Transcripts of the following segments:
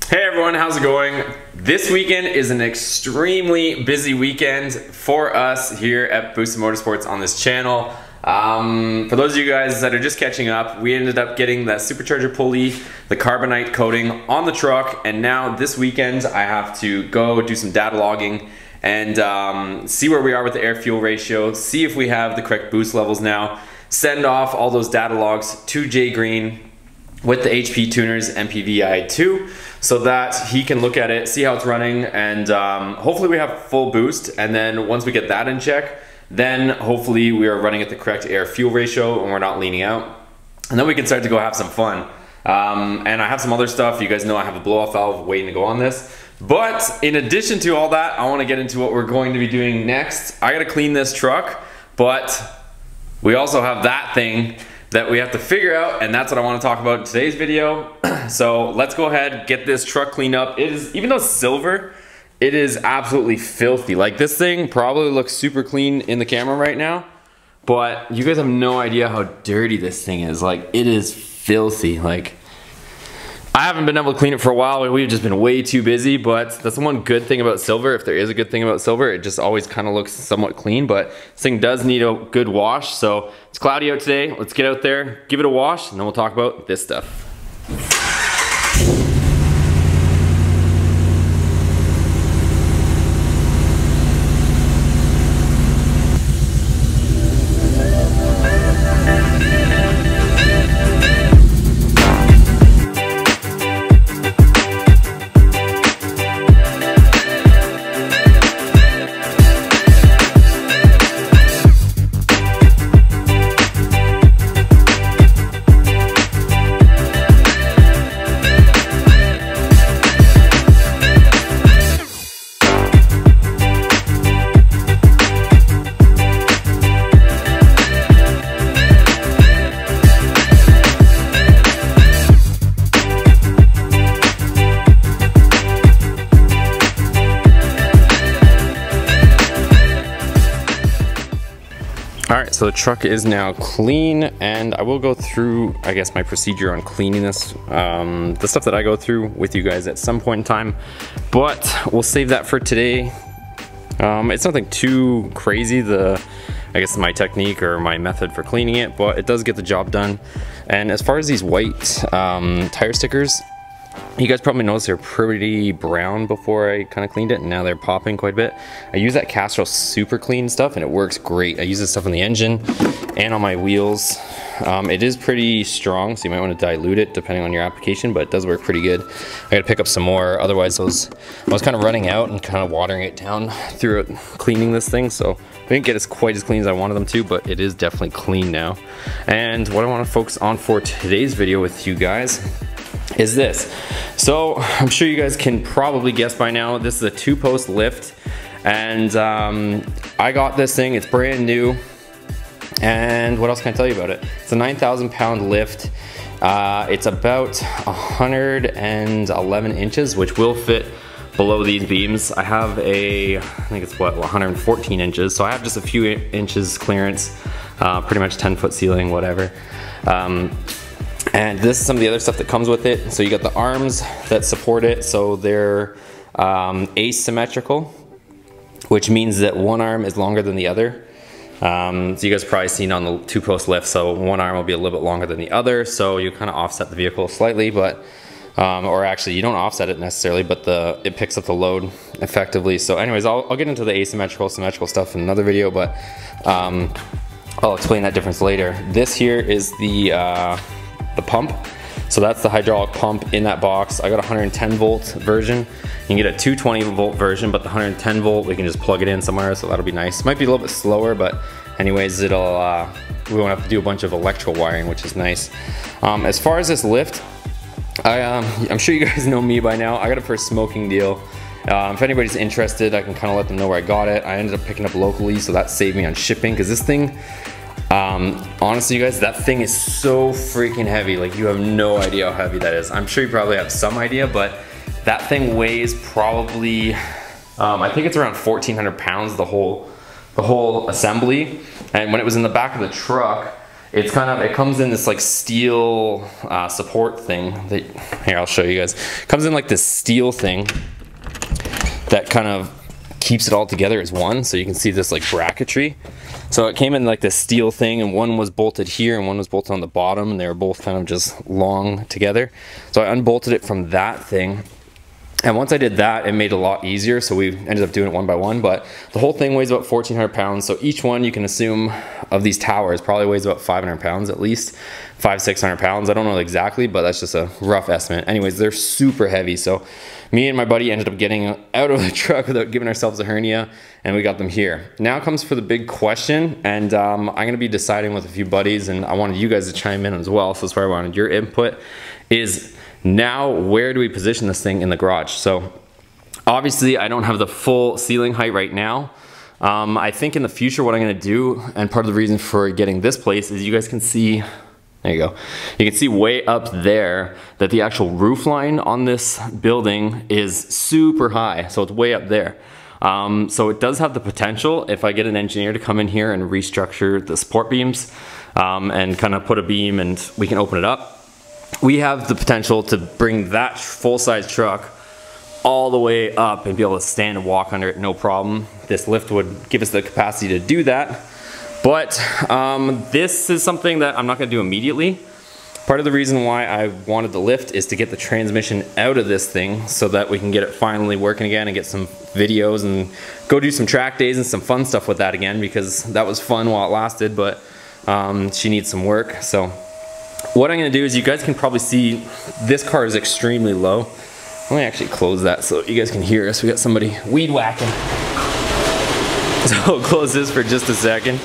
Hey everyone, how's it going? This weekend is an extremely busy weekend for us here at Boosted Motorsports on this channel. For those of you guys that are just catching up, we ended up getting the supercharger pulley, the carbonite coating on the truck, and now this weekend I have to go do some data logging and see where we are with the air-fuel ratio, see if we have the correct boost levels now, send off all those data logs to Jay Green with the HP Tuners MPVI2 so that he can look at it, see how it's running, and hopefully we have full boost. And then once we get that in check, then hopefully we are running at the correct air-fuel ratio and we're not leaning out. And then we can start to go have some fun. And I have some other stuff. You guys know I have a blow-off valve waiting to go on this. But in addition to all that, I want to get into what we're going to be doing next. I got to clean this truck, but we also have that thing that we have to figure out, and that's what I want to talk about in today's video. So let's go ahead, get this truck cleaned up. It is, even though it's silver, it is absolutely filthy. Like, this thing probably looks super clean in the camera right now, but you guys have no idea how dirty this thing is. Like, it is filthy. Like, I haven't been able to clean it for a while. We've just been way too busy, but that's the one good thing about silver. If there is a good thing about silver, it just always kind of looks somewhat clean, but this thing does need a good wash. So it's cloudy out today. Let's get out there, give it a wash, and then we'll talk about this stuff. Alright, so the truck is now clean, and I will go through, I guess, my procedure on cleaning this, the stuff that I go through with you guys at some point in time, but we'll save that for today. It's nothing too crazy, I guess my technique or my method for cleaning it, but it does get the job done. And as far as these white tire stickers, you guys probably noticed they're pretty brown before I kind of cleaned it, and now they're popping quite a bit. I use that Castrol Super Clean stuff, and it works great. I use this stuff on the engine and on my wheels. It is pretty strong, so you might want to dilute it depending on your application, but it does work pretty good. I gotta pick up some more, otherwise I was kind of running out and kind of watering it down through it, cleaning this thing, so I didn't get quite as clean as I wanted them to, but it is definitely clean now. And what I want to focus on for today's video with you guys is this. So I'm sure you guys can probably guess by now, this is a 2-post lift, and I got this thing, it's brand new, and what else can I tell you about it? It's a 9,000 pound lift. It's about 111 inches, which will fit below these beams. I have I think it's what, 114 inches, so I have just a few inches clearance, pretty much 10-foot ceiling, whatever. And this is some of the other stuff that comes with it. So you got the arms that support it, so they're asymmetrical, which means that one arm is longer than the other. So you guys probably seen on the 2-post lift, so one arm will be a little bit longer than the other, so you kind of offset the vehicle slightly, but or actually you don't offset it necessarily, but it picks up the load effectively. So anyways, I'll get into the asymmetrical, symmetrical stuff in another video, but I'll explain that difference later. This here is the pump. So that's the hydraulic pump in that box. I got a 110 volt version. You can get a 220 volt version, but the 110 volt, we can just plug it in somewhere, so that'll be nice. Might be a little bit slower, but anyways, we won't have to do a bunch of electrical wiring, which is nice. As far as this lift, I'm sure you guys know me by now. I got it for a smoking deal. If anybody's interested, I can kind of let them know where I got it. I ended up picking up locally, so that saved me on shipping, because this thing, honestly, you guys, that thing is so freaking heavy. Like, you have no idea how heavy that is. I'm sure you probably have some idea, but that thing weighs probably, I think it's around 1,400 pounds, the whole assembly. And when it was in the back of the truck, It comes in this like steel support thing that, here, I'll show you guys. It comes in like this steel thing that kind of keeps it all together as one, so you can see this like bracketry. So it came in like this steel thing, and one was bolted here and one was bolted on the bottom, and they were both kind of just long together. So I unbolted it from that thing, and once I did that, it made it a lot easier, so we ended up doing it one by one. But the whole thing weighs about 1,400 pounds, so each one, you can assume, of these towers probably weighs about 500 pounds at least, 500-600 pounds. I don't know exactly, but that's just a rough estimate. Anyways, they're super heavy, so me and my buddy ended up getting out of the truck without giving ourselves a hernia, and we got them here. Now comes for the big question, and I'm gonna be deciding with a few buddies, and I wanted you guys to chime in as well, so that's why I wanted your input, is now where do we position this thing in the garage? So obviously I don't have the full ceiling height right now. I think in the future what I'm gonna do, and part of the reason for getting this place, is you guys can see, there you go. You can see way up there that the actual roof line on this building is super high. So it's way up there. So it does have the potential, if I get an engineer to come in here and restructure the support beams and kind of put a beam and we can open it up, we have the potential to bring that full-size truck all the way up and be able to stand and walk under it, no problem. This lift would give us the capacity to do that. But this is something that I'm not gonna do immediately. Part of the reason why I wanted the lift is to get the transmission out of this thing so that we can get it finally working again and get some videos and go do some track days and some fun stuff with that again, because that was fun while it lasted, but she needs some work. So what I'm gonna do is, you guys can probably see this car is extremely low. Let me actually close that so you guys can hear us. We got somebody weed whacking. So I'll close this for just a second.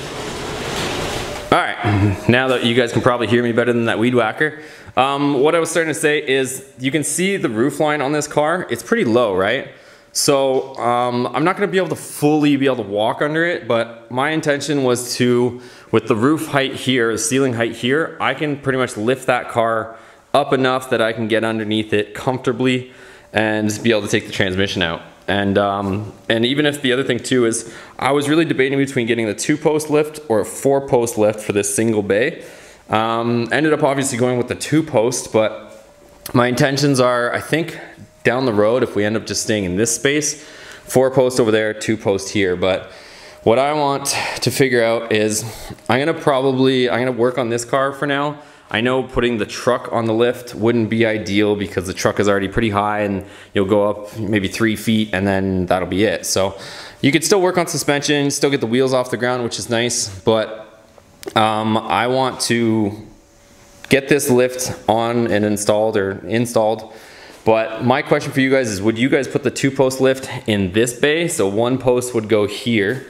All right, now that you guys can probably hear me better than that weed whacker, what I was starting to say is, you can see the roof line on this car. It's pretty low, right? So I'm not gonna be able to fully walk under it, but my intention was to, with the roof height here, the ceiling height here, I can pretty much lift that car up enough that I can get underneath it comfortably and be able to take the transmission out. And even if the other thing too is, I was really debating between getting the 2-post lift or a 4-post lift for this single bay. Ended up obviously going with the 2-post, but my intentions are, I think down the road, if we end up just staying in this space, 4-post over there, 2-post here. But what I want to figure out is, I'm gonna work on this car for now. I know putting the truck on the lift wouldn't be ideal because the truck is already pretty high and you'll go up maybe 3 feet and then that'll be it. So you could still work on suspension, still get the wheels off the ground, which is nice, but I want to get this lift on and installed. But my question for you guys is, would you guys put the 2-post lift in this bay? So one post would go here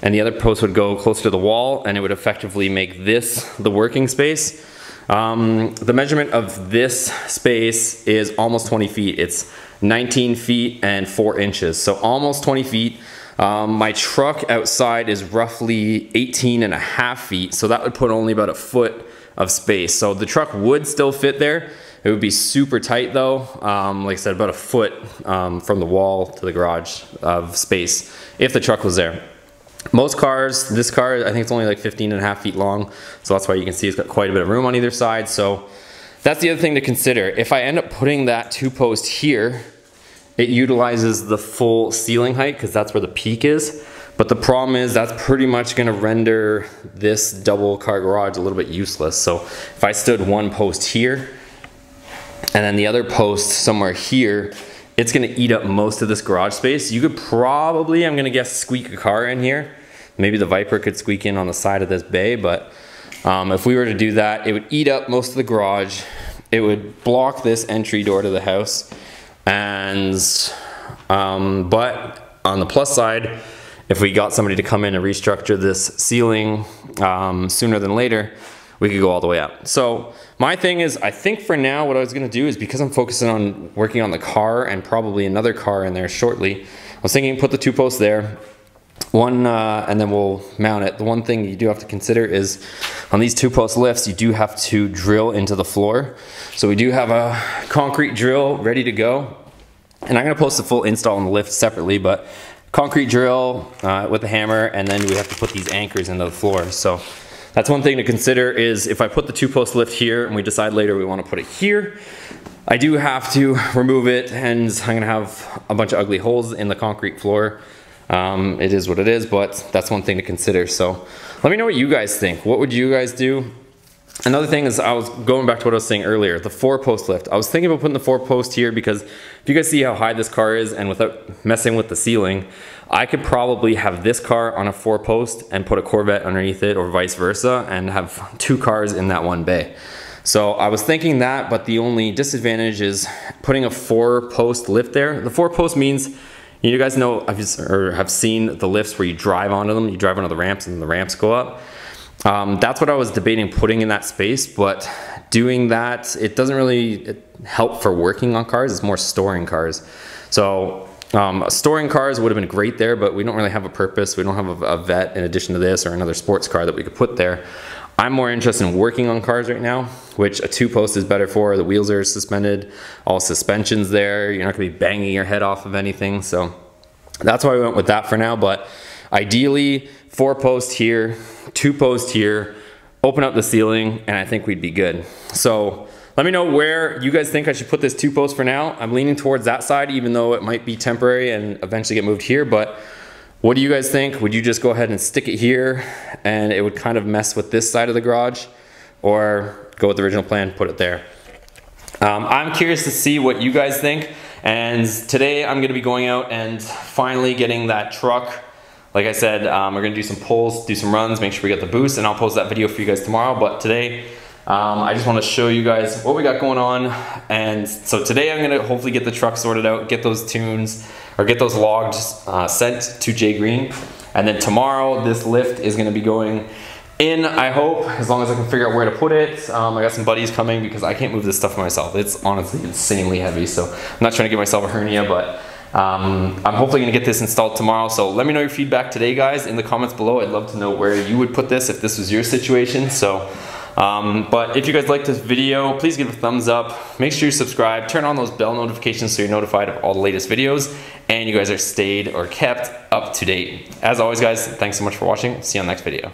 and the other post would go closer to the wall, and it would effectively make this the working space. The measurement of this space is almost 20 feet. It's 19 feet and 4 inches, so almost 20 feet. My truck outside is roughly 18.5 feet, so that would put only about a foot of space. So the truck would still fit there. It would be super tight though. Like I said, about a foot from the wall to the garage of space if the truck was there. Most cars, this car, I think it's only like 15.5 feet long, so that's why you can see it's got quite a bit of room on either side. So that's the other thing to consider. If I end up putting that 2-post here, it utilizes the full ceiling height because that's where the peak is. But the problem is, that's pretty much gonna render this double car garage a little bit useless. So if I stood one post here and then the other post somewhere here, it's gonna eat up most of this garage space. You could probably, I'm gonna guess, squeak a car in here. Maybe the Viper could squeak in on the side of this bay, but if we were to do that, it would eat up most of the garage. It would block this entry door to the house. And, but on the plus side, if we got somebody to come in and restructure this ceiling sooner than later, we could go all the way up. So my thing is, I think for now what I was gonna do is, because I'm focusing on working on the car and probably another car in there shortly, I was thinking put the 2-posts there, and then we'll mount it. The one thing you do have to consider is, on these 2-post lifts, you do have to drill into the floor. So we do have a concrete drill ready to go. And I'm gonna post the full install on the lift separately, but concrete drill with a hammer, and then we have to put these anchors into the floor. So that's one thing to consider, is if I put the 2-post lift here and we decide later we want to put it here, I do have to remove it, and I'm gonna have a bunch of ugly holes in the concrete floor. It is what it is, but that's one thing to consider. So let me know what you guys think. What would you guys do? Another thing is, I was going back to what I was saying earlier, the 4-post lift. I was thinking about putting the 4-post here because if you guys see how high this car is, and without messing with the ceiling, I could probably have this car on a 4-post and put a Corvette underneath it, or vice versa, and have 2 cars in that one bay. So I was thinking that, but the only disadvantage is putting a 4-post lift there. The 4-post means, you guys know, or have seen the lifts where you drive onto them, you drive onto the ramps and the ramps go up. That's what I was debating putting in that space, but doing that, it doesn't really help for working on cars, it's more storing cars. So storing cars would have been great there, but we don't really have a purpose. We don't have a vet in addition to this, or another sports car that we could put there. I'm more interested in working on cars right now, which a 2-post is better for. The wheels are suspended, all suspension's there. You're not gonna be banging your head off of anything. So that's why we went with that for now. But ideally, 4-post here, 2-post here, open up the ceiling, and I think we'd be good. So let me know where you guys think I should put this 2-post for now. I'm leaning towards that side, even though it might be temporary and eventually get moved here. But what do you guys think? Would you just go ahead and stick it here and it would kind of mess with this side of the garage, or go with the original plan, put it there? I'm curious to see what you guys think. And today I'm gonna be going out and finally getting that truck. Like I said, we're gonna do some pulls, do some runs, make sure we get the boost, and I'll post that video for you guys tomorrow. But today, I just wanna show you guys what we got going on. And so today I'm gonna hopefully get the truck sorted out, get those tunes, or get those logs sent to Jay Green. And then tomorrow, this lift is gonna be going in, I hope, as long as I can figure out where to put it. I got some buddies coming because I can't move this stuff myself. It's honestly insanely heavy, so I'm not trying to give myself a hernia, but I'm hopefully gonna get this installed tomorrow. So let me know your feedback today, guys, in the comments below. I'd love to know where you would put this if this was your situation. So, but if you guys liked this video, please give it a thumbs up. Make sure you subscribe, turn on those bell notifications so you're notified of all the latest videos, and you guys are stayed or kept up to date. As always, guys, thanks so much for watching. See you on the next video.